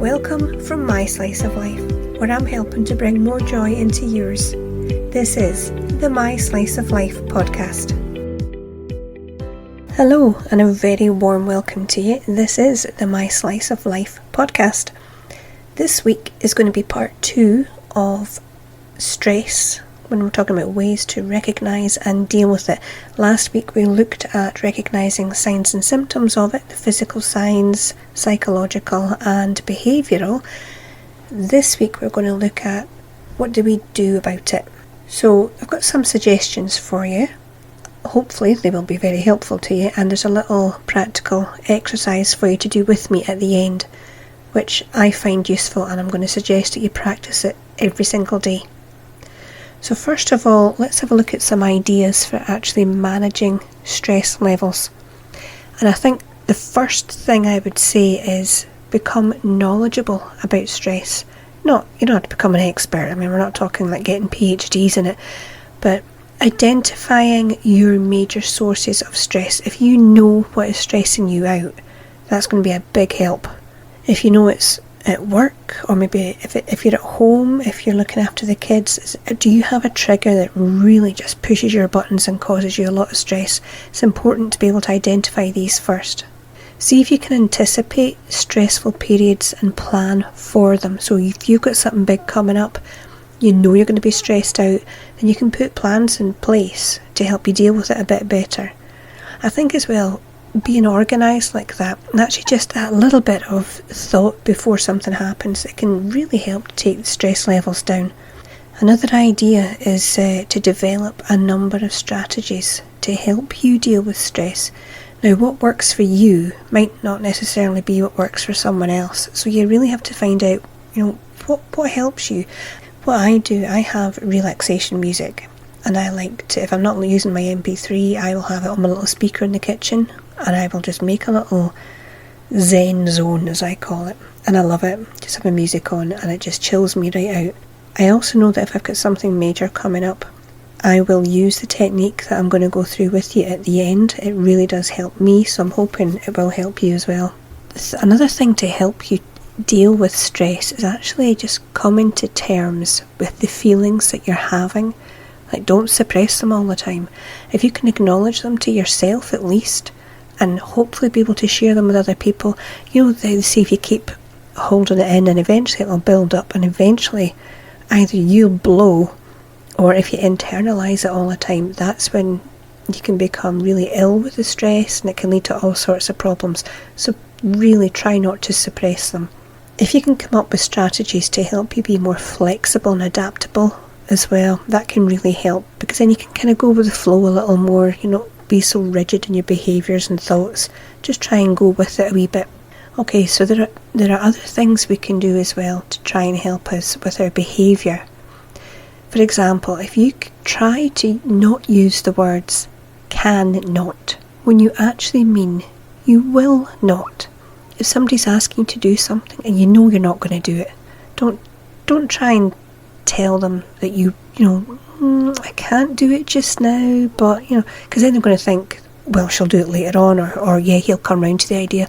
Welcome from my slice of life, where I'm helping to bring more joy into yours. This is the My Slice of Life podcast. Hello, and a very warm welcome to you. This is the My Slice of Life podcast. This week is going to be part 2 of stress, when we're talking about ways to recognise and deal with it. Last week we looked at recognising signs and symptoms of it, the physical signs, psychological and behavioural. This week we're going to look at what do we do about it. So I've got some suggestions for you. Hopefully they will be very helpful to you, and there's a little practical exercise for you to do with me at the end, which I find useful, and I'm going to suggest that you practice it every single day. So first of all, let's have a look at some ideas for actually managing stress levels. And I think the first thing I would say is become knowledgeable about stress. You don't have to become an expert. I mean, we're not talking like getting PhDs in it, but identifying your major sources of stress. If you know what is stressing you out, that's going to be a big help. If you know it's at work, or maybe if you're at home, if you're looking after the kids, do you have a trigger that really just pushes your buttons and causes you a lot of stress? It's important to be able to identify these first. See if you can anticipate stressful periods and plan for them. So if you've got something big coming up, you know you're going to be stressed out, then you can put plans in place to help you deal with it a bit better. I think as well, being organised like that, and actually just that little bit of thought before something happens, it can really help to take the stress levels down. Another idea is to develop a number of strategies to help you deal with stress. Now, what works for you might not necessarily be what works for someone else, so you really have to find out, what helps you. What I do, I have relaxation music, and I like to, if I'm not using my MP3, I will have it on my little speaker in the kitchen, and I will just make a little zen zone, as I call it, and I love it. Just have my music on and it just chills me right out. I also know that if I've got something major coming up, I will use the technique that I'm going to go through with you at the end. It really does help me, so I'm hoping it will help you as well. Another thing to help you deal with stress is actually just coming to terms with the feelings that you're having. Like, don't suppress them all the time. If you can acknowledge them to yourself at least, and hopefully be able to share them with other people, they see if you keep holding it in, and eventually it'll build up, and eventually either you'll blow, or if you internalise it all the time, that's when you can become really ill with the stress, and it can lead to all sorts of problems. So really try not to suppress them. If you can come up with strategies to help you be more flexible and adaptable as well, that can really help, because then you can kind of go with the flow a little more, be so rigid in your behaviours and thoughts. Just try and go with it a wee bit. Okay, so there are other things we can do as well to try and help us with our behaviour. For example, if you try to not use the words can not when you actually mean you will not. If somebody's asking you to do something and you know you're not going to do it, don't try and tell them that I can't do it just now, but because then they're going to think, well, she'll do it later on, or yeah, he'll come round to the idea.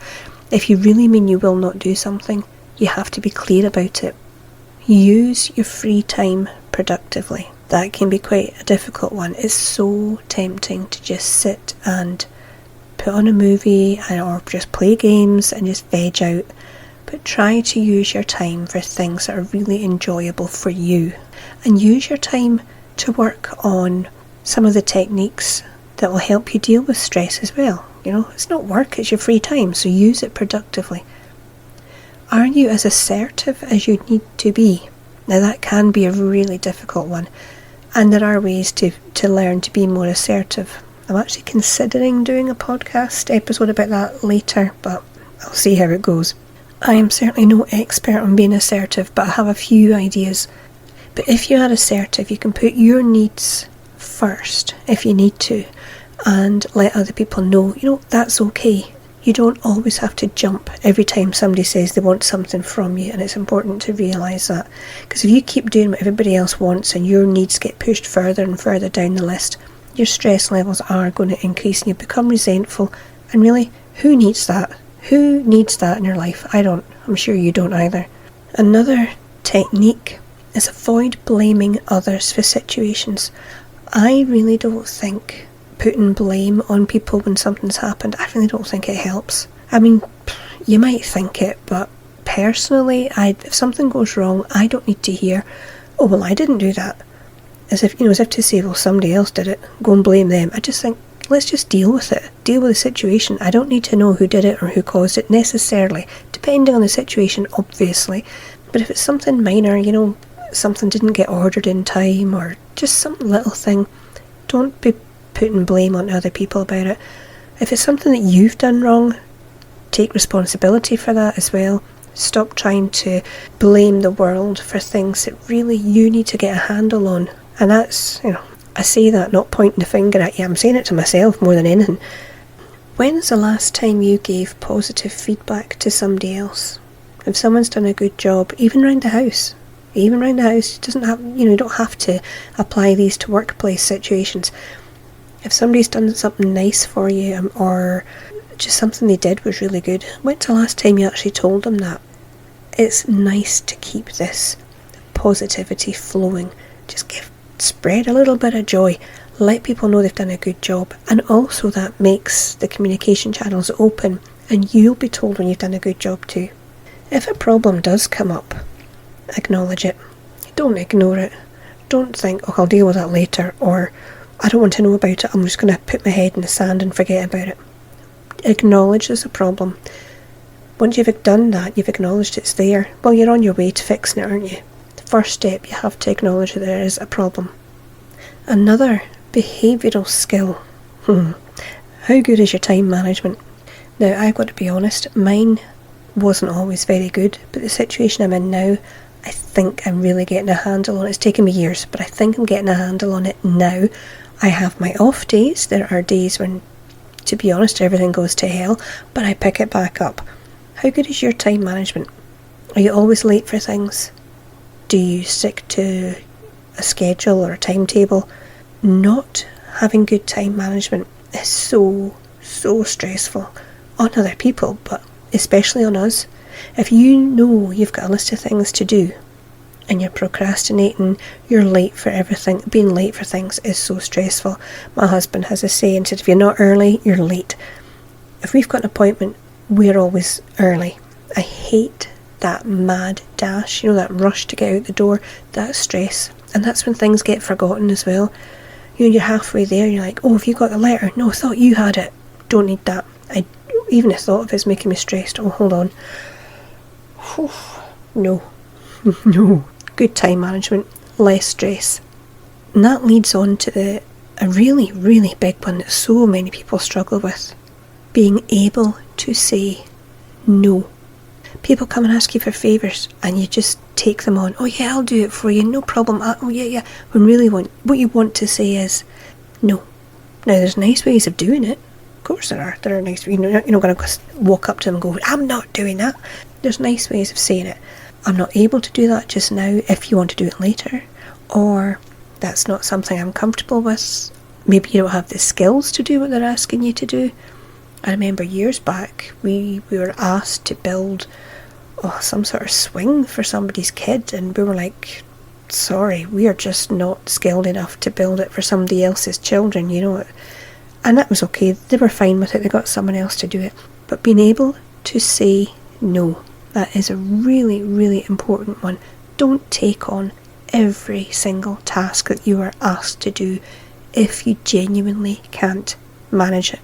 If you really mean you will not do something, you have to be clear about it. Use your free time productively. That can be quite a difficult one. It's so tempting to just sit and put on a movie or just play games and just veg out. But try to use your time for things that are really enjoyable for you, and use your time to work on some of the techniques that will help you deal with stress as well. It's not work, it's your free time, so use it productively. Are you as assertive as you need to be? Now, that can be a really difficult one, and there are ways to learn to be more assertive. I'm actually considering doing a podcast episode about that later, but I'll see how it goes. I am certainly no expert on being assertive, but I have a few ideas. But if you are assertive, you can put your needs first if you need to, and let other people know, that's okay. You don't always have to jump every time somebody says they want something from you, and it's important to realise that. Because if you keep doing what everybody else wants and your needs get pushed further and further down the list, your stress levels are going to increase and you become resentful. And really, who needs that? Who needs that in your life? I don't. I'm sure you don't either. Another technique is avoid blaming others for situations. I really don't think putting blame on people when something's happened, I really don't think it helps. I mean, you might think it, but personally, if something goes wrong, I don't need to hear, oh, well, I didn't do that. As if to say, well, somebody else did it, go and blame them. I just think, let's just deal with it. Deal with the situation. I don't need to know who did it or who caused it necessarily, depending on the situation, obviously. But if it's something minor, something didn't get ordered in time or just some little thing, don't be putting blame on other people about it. If it's something that you've done wrong, take responsibility for that as well. Stop trying to blame the world for things that really you need to get a handle on. And that's, I say that not pointing the finger at you, I'm saying it to myself more than anything. When's the last time you gave positive feedback to somebody else? If someone's done a good job, even around the house, it doesn't have, you don't have to apply these to workplace situations. If somebody's done something nice for you, or just something they did was really good, when's the last time you actually told them that? It's nice to keep this positivity flowing. Just spread a little bit of joy. Let people know they've done a good job. And also that makes the communication channels open, and you'll be told when you've done a good job too. If a problem does come up, acknowledge it. Don't ignore it. Don't think, oh, I'll deal with that later, or I don't want to know about it, I'm just going to put my head in the sand and forget about it. Acknowledge there's a problem. Once you've done that, you've acknowledged it's there, well, you're on your way to fixing it, aren't you? The first step, you have to acknowledge that there is a problem. Another behavioural skill. How good is your time management? Now, I've got to be honest, mine wasn't always very good, but the situation I'm in now, I think I'm really getting a handle on it. It's taken me years, but I think I'm getting a handle on it now. I have my off days. There are days when, to be honest, everything goes to hell, but I pick it back up. How good is your time management? Are you always late for things? Do you stick to a schedule or a timetable? Not having good time management is so stressful on other people, but especially on us. If you know you've got a list of things to do and you're procrastinating, you're late for everything. Being late for things is so stressful. My husband has a saying, said, if you're not early, you're late. If we've got an appointment, we're always early. I hate that mad dash, that rush to get out the door, that stress. And that's when things get forgotten as well. You're halfway there, you're like, oh, have you got the letter? No, I thought you had it. Don't need that. Even the thought of it's making me stressed. Oh, hold on. No. No. Good time management, less stress. And that leads on to a really, really big one that so many people struggle with. Being able to say no. People come and ask you for favours and you just take them on. Oh yeah, I'll do it for you, no problem. Oh yeah. When really what you want to say is no. Now there's nice ways of doing it. Of course there are. There are nice ways. You're not going to walk up to them and go, I'm not doing that. There's nice ways of saying it. I'm not able to do that just now, if you want to do it later. Or that's not something I'm comfortable with. Maybe you don't have the skills to do what they're asking you to do. I remember years back, we were asked to build some sort of swing for somebody's kid, and we were like, sorry, we are just not skilled enough to build it for somebody else's children, And that was okay, they were fine with it, they got someone else to do it. But being able to say no, that is a really, really important one. Don't take on every single task that you are asked to do if you genuinely can't manage it.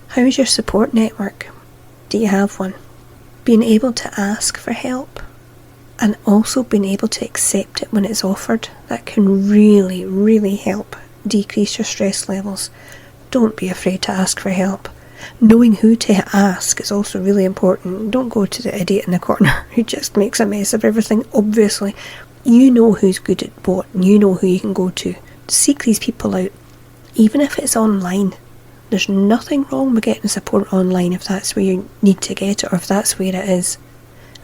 How is your support network? Do you have one? Being able to ask for help and also being able to accept it when it's offered, that can really, really help decrease your stress levels. Don't be afraid to ask for help. Knowing who to ask is also really important. Don't go to the idiot in the corner who just makes a mess of everything. Obviously, you know who's good at what, and you know who you can go to. Seek these people out, even if it's online. There's nothing wrong with getting support online if that's where you need to get it, or if that's where it is.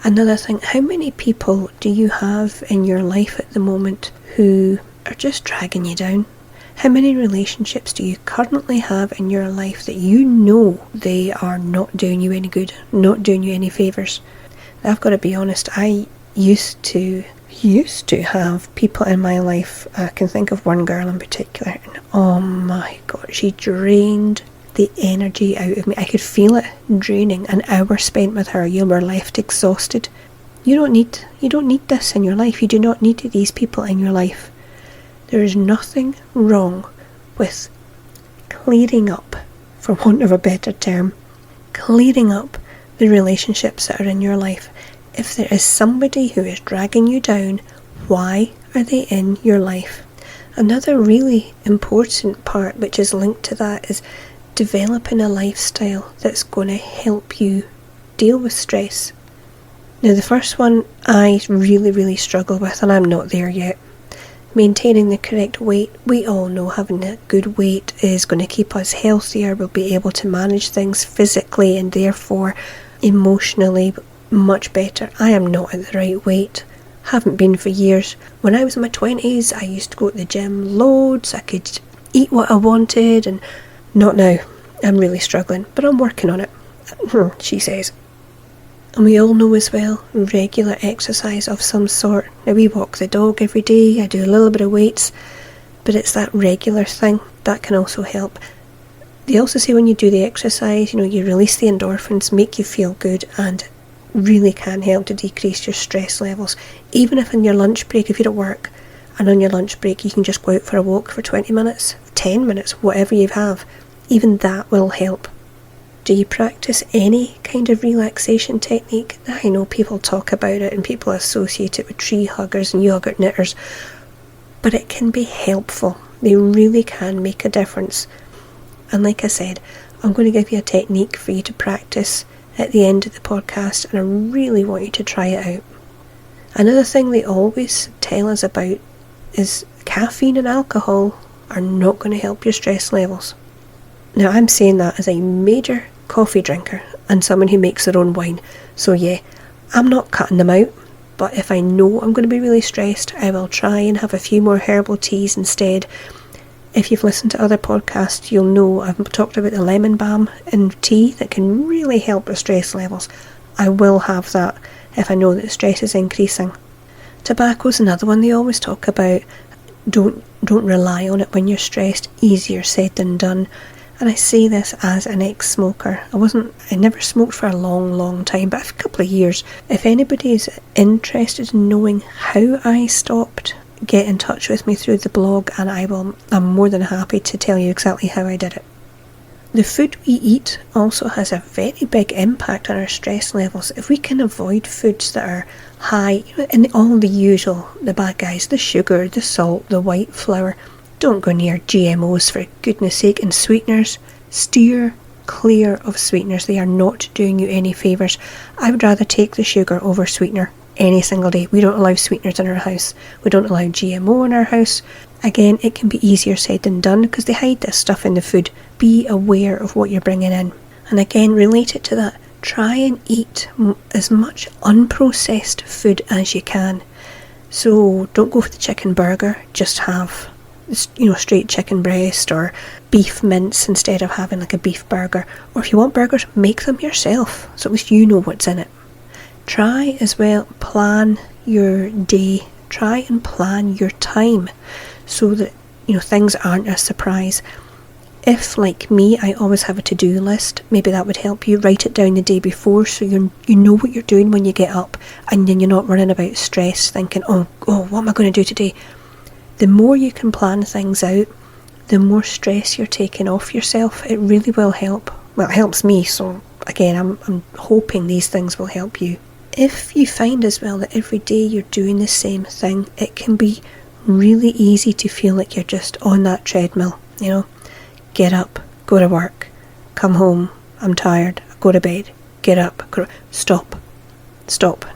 Another thing, how many people do you have in your life at the moment who are just dragging you down? How many relationships do you currently have in your life that you know they are not doing you any good, not doing you any favours? I've got to be honest, I used to have people in my life. I can think of one girl in particular, and oh my god, she drained the energy out of me. I could feel it draining. An hour spent with her, you were left exhausted. You don't need this in your life. You do not need these people in your life. There is nothing wrong with clearing up, for want of a better term, clearing up the relationships that are in your life. If there is somebody who is dragging you down, why are they in your life? Another really important part which is linked to that is developing a lifestyle that's going to help you deal with stress. Now, the first one I really struggle with, and I'm not there yet. Maintaining the correct weight. We all know having a good weight is going to keep us healthier. We'll be able to manage things physically and therefore emotionally much better. I am not at the right weight. Haven't been for years. When I was in my 20s, I used to go to the gym loads. I could eat what I wanted, and not now. I'm really struggling, but I'm working on it, she says. And we all know as well, regular exercise of some sort. Now, we walk the dog every day, I do a little bit of weights, but it's that regular thing that can also help. They also say when you do the exercise, you release the endorphins, make you feel good, and really can help to decrease your stress levels. Even if in your lunch break, if you're at work, and on your lunch break you can just go out for a walk for 20 minutes, 10 minutes, whatever you have, even that will help. Do you practice any kind of relaxation technique? I know people talk about it and people associate it with tree huggers and yogurt knitters, but it can be helpful. They really can make a difference. And like I said, I'm going to give you a technique for you to practice at the end of the podcast, and I really want you to try it out. Another thing they always tell us about is caffeine and alcohol are not going to help your stress levels. Now, I'm saying that as a major coffee drinker and someone who makes their own wine. So yeah, I'm not cutting them out, but if I know I'm going to be really stressed, I will try and have a few more herbal teas instead. If you've listened to other podcasts, you'll know I've talked about the lemon balm in tea that can really help with stress levels. I will have that if I know that stress is increasing. Tobacco's another one they always talk about. Don't rely on it when you're stressed. Easier said than done. And I say this as an ex-smoker. I never smoked for a long time, but a couple of years. If anybody is interested in knowing how I stopped, get in touch with me through the blog, and I'm more than happy to tell you exactly how I did it. The food we eat also has a very big impact on our stress levels. If we can avoid foods that are high in all the usual, the bad guys, the sugar, the salt, the white flour, don't go near GMOs for goodness sake, and sweeteners. Steer clear of sweeteners. They are not doing you any favours. I would rather take the sugar over sweetener any single day. We don't allow sweeteners in our house. We don't allow GMO in our house. Again, it can be easier said than done because they hide this stuff in the food. Be aware of what you're bringing in. And again, related to that, try and eat as much unprocessed food as you can. So don't go for the chicken burger, just have straight chicken breast or beef mince instead of having like a beef burger. Or if you want burgers, make them yourself, so at least you know what's in it. Try as well, plan your day, try and plan your time so that things aren't a surprise. If, like me, I always have a to-do list, maybe that would help you. Write it down the day before so you know what you're doing when you get up, and then you're not running about stress thinking, oh, what am I going to do today? The more you can plan things out, the more stress you're taking off yourself. It really will help. Well, it helps me, so again, I'm hoping these things will help you. If you find as well that every day you're doing the same thing, it can be really easy to feel like you're just on that treadmill, Get up, go to work, come home, I'm tired, go to bed, get up, stop,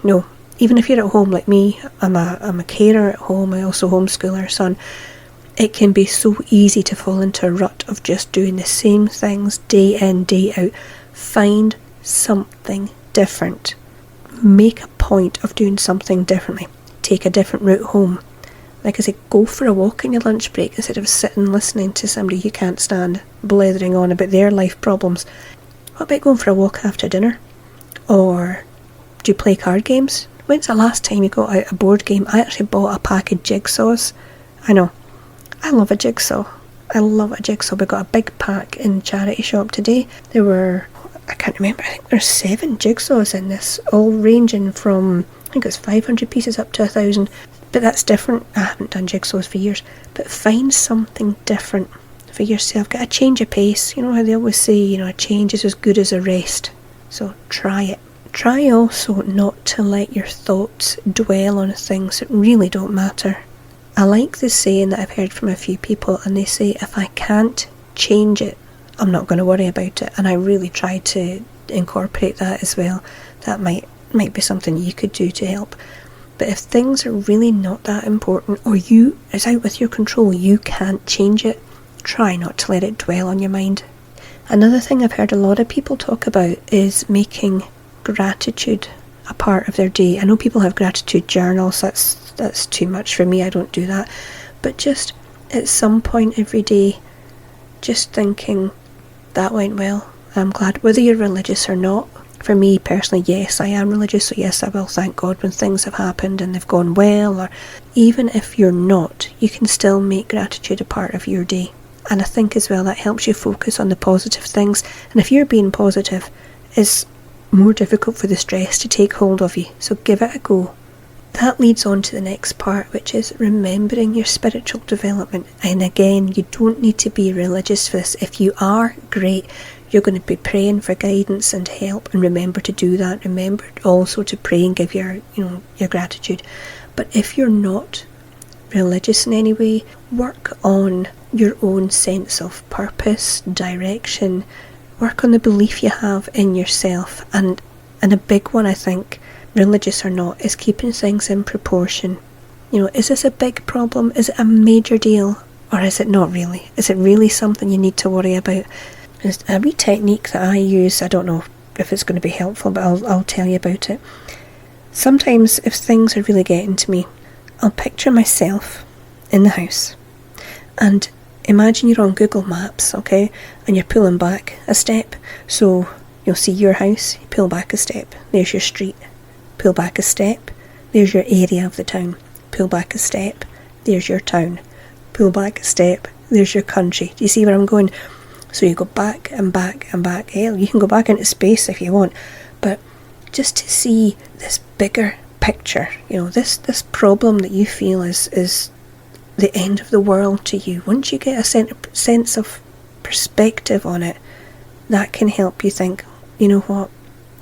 no. Even if you're at home like me, I'm a carer at home, I also homeschool our son, it can be so easy to fall into a rut of just doing the same things day in, day out. Find something different. Make a point of doing something differently. Take a different route home. Like I say, go for a walk in your lunch break instead of sitting listening to somebody you can't stand blethering on about their life problems. What about going for a walk after dinner? Or do you play card games? When's the last time you got out a board game? I actually bought a pack of jigsaws. I know, I love a jigsaw. I love a jigsaw. We got a big pack in the charity shop today. There were, I can't remember, I think there's 7 jigsaws in this, all ranging from, I think it's 500 pieces up to 1,000. But that's different. I haven't done jigsaws for years. But find something different for yourself. Get a change of pace. You know how they always say, a change is as good as a rest. So try it. Try also not to let your thoughts dwell on things that really don't matter. I like the saying that I've heard from a few people, and they say, if I can't change it, I'm not going to worry about it. And I really try to incorporate that as well. That might be something you could do to help. But if things are really not that important, or it's out with your control, you can't change it, try not to let it dwell on your mind. Another thing I've heard a lot of people talk about is making gratitude a part of their day. I know people have gratitude journals. That's too much for me. I don't do that. But just at some point every day, just thinking, that went well. I'm glad, whether you're religious or not. For me personally, yes, I am religious, so yes, I will thank God when things have happened and they've gone well. Or even if you're not, you can still make gratitude a part of your day. And I think as well that helps you focus on the positive things. And if you're being positive, it's more difficult for the stress to take hold of you. So give it a go. That leads on to the next part, which is remembering your spiritual development. And again, you don't need to be religious for this. If you are, great. You're going to be praying for guidance and help, and remember to do that. Remember also to pray and give your gratitude. But if you're not religious in any way, work on your own sense of purpose, direction. Work on the belief you have in yourself. And a big one, I think, religious or not, is keeping things in proportion. Is this a big problem? Is it a major deal? Or is it not really? Is it really something you need to worry about? There's a wee technique that I use. I don't know if it's going to be helpful, but I'll tell you about it. Sometimes if things are really getting to me, I'll picture myself in the house. And imagine you're on Google Maps, okay? And you're pulling back a step. So you'll see your house, you pull back a step. There's your street. Pull back a step. There's your area of the town. Pull back a step. There's your town. Pull back a step. There's your country. Do you see where I'm going? So you go back and back and back. Hell, you can go back into space if you want. But just to see this bigger picture, this problem that you feel is the end of the world to you. Once you get a sense of perspective on it, that can help you think, you know what,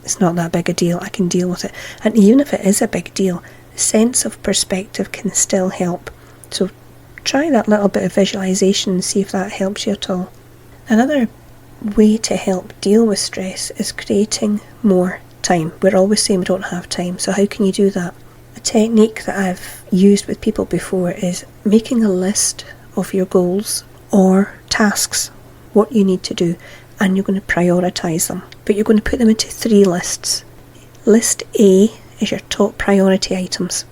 it's not that big a deal. I can deal with it. And even if it is a big deal, a sense of perspective can still help. So try that little bit of visualization and see if that helps you at all. Another way to help deal with stress is creating more time. We're always saying we don't have time, so how can you do that? A technique that I've used with people before is making a list of your goals or tasks, what you need to do, and you're going to prioritise them. But you're going to put them into 3 lists. List A is your top priority items.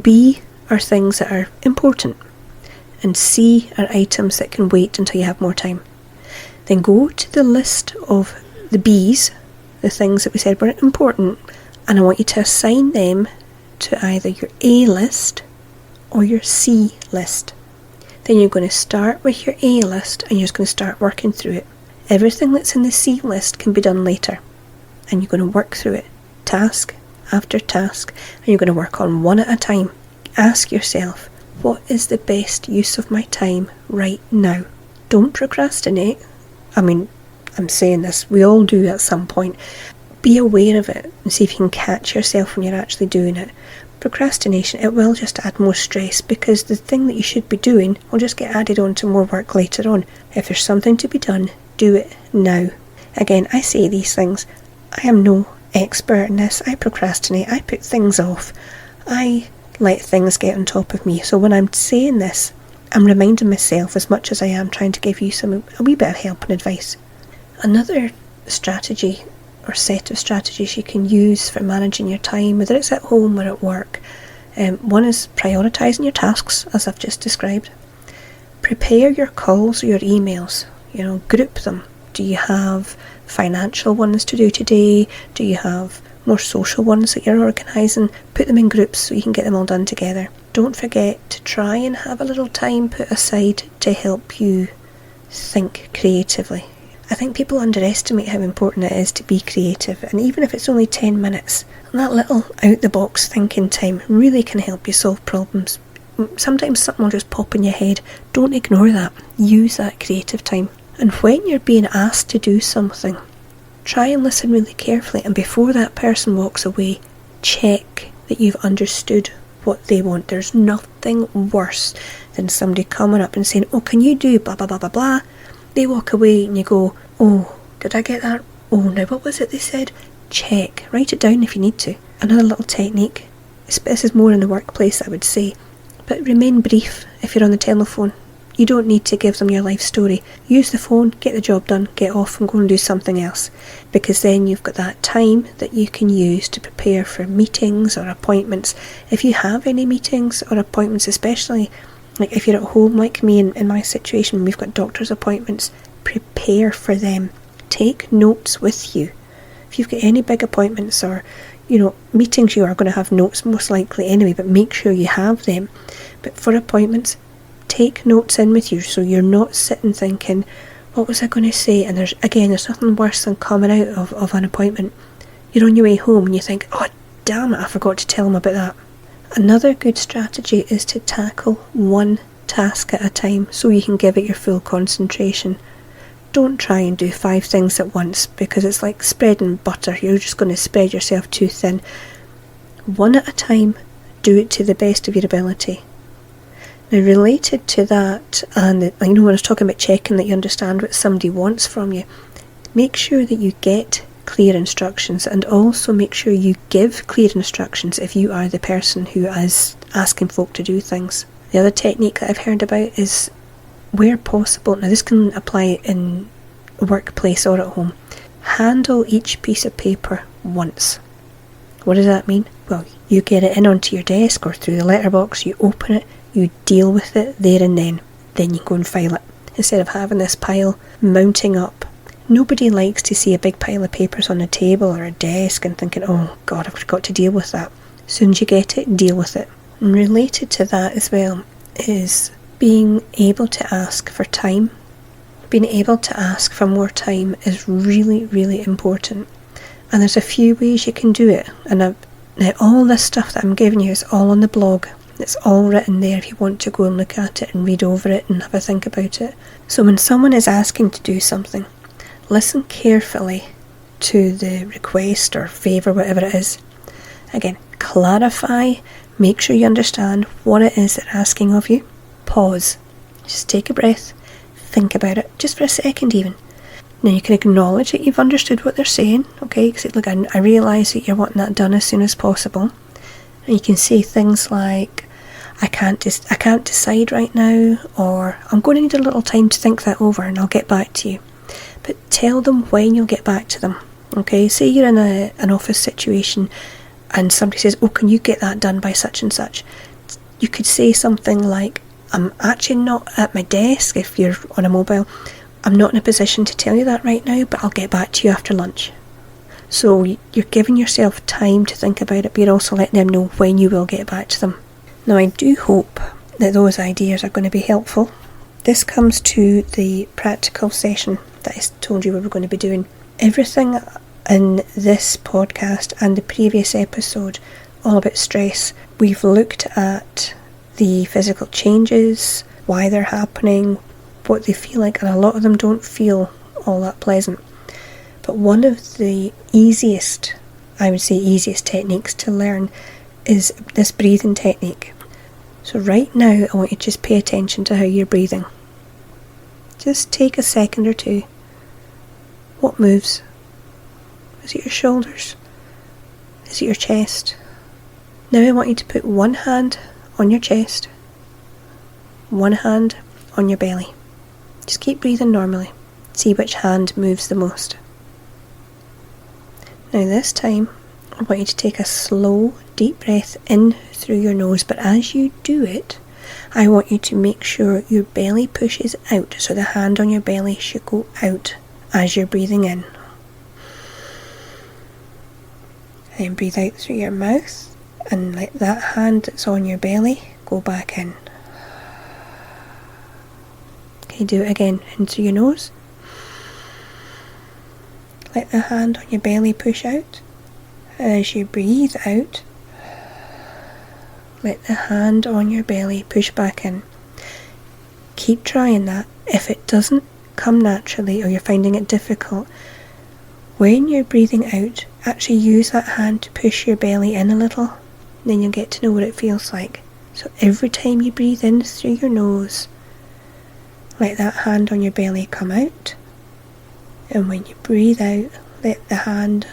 B are things that are important. And C are items that can wait until you have more time. Then go to the list of the B's, the things that we said were important, and I want you to assign them to either your A list or your C list. Then you're going to start with your A list and you're just going to start working through it. Everything that's in the C list can be done later, and you're going to work through it, task after task, and you're going to work on one at a time. Ask yourself, what is the best use of my time right now? Don't procrastinate. I'm saying this, we all do at some point. Be aware of it and see if you can catch yourself when you're actually doing it. Procrastination, it will just add more stress, because the thing that you should be doing will just get added on to more work later on. If there's something to be done, do it now. Again, I say these things. I am no expert in this. I procrastinate. I put things off. I let things get on top of me. So when I'm saying this, I'm reminding myself as much as I am trying to give you a wee bit of help and advice. Another strategy or set of strategies you can use for managing your time, whether it's at home or at work, One is prioritising your tasks, as I've just described. Prepare your calls or your emails. Group them. Do you have financial ones to do today? Do you have more social ones that you're organising? Put them in groups so you can get them all done together. Don't forget to try and have a little time put aside to help you think creatively. I think people underestimate how important it is to be creative, and even if it's only 10 minutes, that little out-the-box thinking time really can help you solve problems. Sometimes something will just pop in your head. Don't ignore that. Use that creative time. And when you're being asked to do something, try and listen really carefully, and before that person walks away, check that you've understood what they want. There's nothing worse than somebody coming up and saying, "Oh, can you do blah blah blah blah blah?" They walk away and you go, "Oh, did I get that? Oh, now what was it they said?" Check. Write it down if you need to. Another little technique. This is more in the workplace, I would say, but remain brief if you're on the telephone. You don't need to give them your life story. Use the phone, get the job done, get off and go and do something else, because then you've got that time that you can use to prepare for meetings or appointments. If you have any meetings or appointments, especially like if you're at home like me in my situation, we've got doctor's appointments, prepare for them. Take notes with you. If you've got any big appointments or meetings, you are going to have notes most likely anyway, but make sure you have them. But for appointments, take notes in with you so you're not sitting thinking, what was I going to say? And there's nothing worse than coming out of an appointment. You're on your way home and you think, oh damn it, I forgot to tell them about that. Another good strategy is to tackle one task at a time so you can give it your full concentration. Don't try and do 5 things at once, because it's like spreading butter. You're just going to spread yourself too thin. One at a time, do it to the best of your ability. Now, related to that, and I know when I was talking about checking that you understand what somebody wants from you, make sure that you get clear instructions, and also make sure you give clear instructions if you are the person who is asking folk to do things. The other technique that I've heard about is, where possible, now this can apply in a workplace or at home, handle each piece of paper once. What does that mean? Well, you get it in onto your desk or through the letterbox, you open it, you deal with it there and then you go and file it, instead of having this pile mounting up. Nobody likes to see a big pile of papers on a table or a desk and thinking, oh God, I've got to deal with that. As soon as you get it, deal with it. And related to that as well is being able to ask for time. Being able to ask for more time is really, really important. And there's a few ways you can do it. And now all this stuff that I'm giving you is all on the blog. It's all written there if you want to go and look at it and read over it and have a think about it. So when someone is asking to do something, listen carefully to the request or favour, whatever it is. Again, clarify, make sure you understand what it is they're asking of you. Pause, just take a breath, think about it, just for a second even. Now you can acknowledge that you've understood what they're saying, okay? Because look, I realise that you're wanting that done as soon as possible. And you can say things like, I can't decide right now, or I'm going to need a little time to think that over and I'll get back to you. But tell them when you'll get back to them, okay? Say you're in an office situation and somebody says, oh, can you get that done by such and such? You could say something like, I'm actually not at my desk. If you're on a mobile, I'm not in a position to tell you that right now, but I'll get back to you after lunch. So you're giving yourself time to think about it, but you're also letting them know when you will get back to them. Now, I do hope that those ideas are going to be helpful. This comes to the practical session that I told you we were going to be doing. Everything in this podcast and the previous episode, all about stress, we've looked at the physical changes, why they're happening, what they feel like, and a lot of them don't feel all that pleasant. But one of the easiest techniques to learn is this breathing technique. So right now, I want you to just pay attention to how you're breathing. Just take a second or two. What moves? Is it your shoulders? Is it your chest? Now I want you to put one hand on your chest, one hand on your belly. Just keep breathing normally. See which hand moves the most. Now this time, I want you to take a slow, deep breath in through your nose, but as you do it, I want you to make sure your belly pushes out, so the hand on your belly should go out as you're breathing in. Then breathe out through your mouth and let that hand that's on your belly go back in. Okay, do it again. In through your nose. Let the hand on your belly push out. As you breathe out, let the hand on your belly push back in. Keep trying that. If it doesn't come naturally or you're finding it difficult, when you're breathing out, actually use that hand to push your belly in a little. Then you'll get to know what it feels like. So every time you breathe in through your nose, let that hand on your belly come out. And when you breathe out, let the hand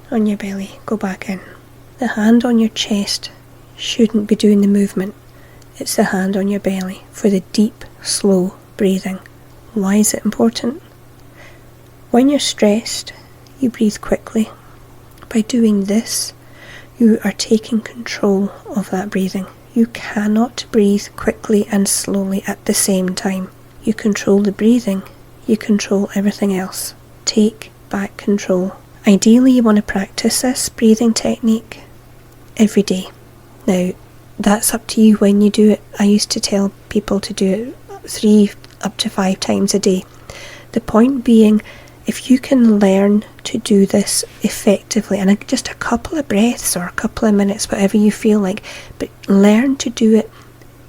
on your belly go back in. The hand on your chest shouldn't be doing the movement. It's the hand on your belly for the deep, slow breathing. Why is it important? When you're stressed, you breathe quickly. By doing this, you are taking control of that breathing. You cannot breathe quickly and slowly at the same time. You control the breathing, you control everything else. Take back control. Ideally, you want to practice this breathing technique every day. Now, that's up to you when you do it. I used to tell people to do it 3 up to 5 times a day. The point being, if you can learn to do this effectively, and just a couple of breaths or a couple of minutes, whatever you feel like, but learn to do it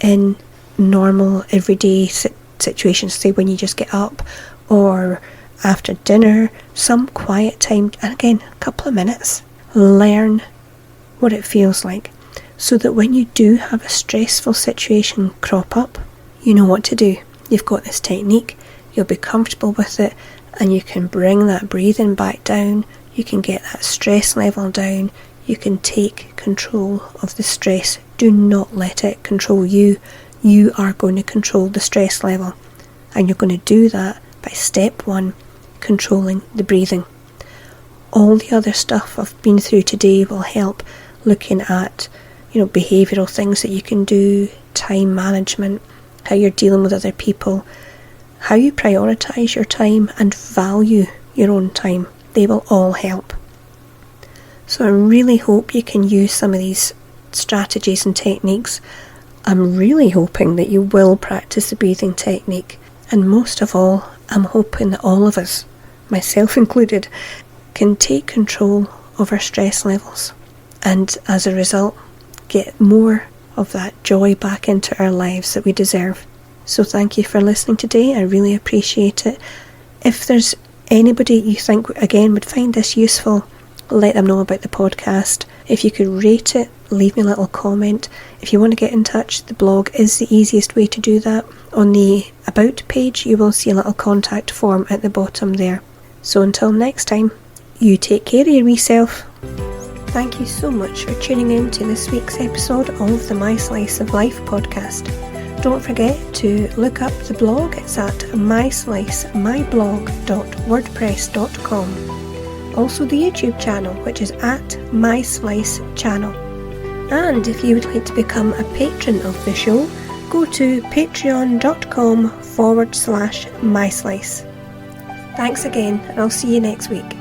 in normal, everyday situations, say when you just get up or after dinner, some quiet time, and again, a couple of minutes. Learn what it feels like, so that when you do have a stressful situation crop up, you know what to do. You've got this technique, you'll be comfortable with it, and you can bring that breathing back down, you can get that stress level down, you can take control of the stress. Do not let it control you. You are going to control the stress level, and you're going to do that by step 1, controlling the breathing. All the other stuff I've been through today will help, looking at behavioural things that you can do, time management, how you're dealing with other people, how you prioritise your time and value your own time. They will all help. So I really hope you can use some of these strategies and techniques. I'm really hoping that you will practice the breathing technique, and most of all, I'm hoping that all of us, myself included, can take control of our stress levels, and as a result get more of that joy back into our lives that we deserve. So thank you for listening today. I really appreciate it. If there's anybody you think again would find this useful, let them know about the podcast. If you could rate it, leave me a little comment. If you want to get in touch, the blog is the easiest way to do that. On the About page, you will see a little contact form at the bottom there. So until next time, you take care of your wee self. Thank you so much for tuning in to this week's episode of the My Slice of Life podcast. Don't forget to look up the blog. It's at myslice.wordpress.com. Also the YouTube channel, which is at My Slice Channel. And if you would like to become a patron of the show, go to patreon.com/myslice. Thanks again, and I'll see you next week.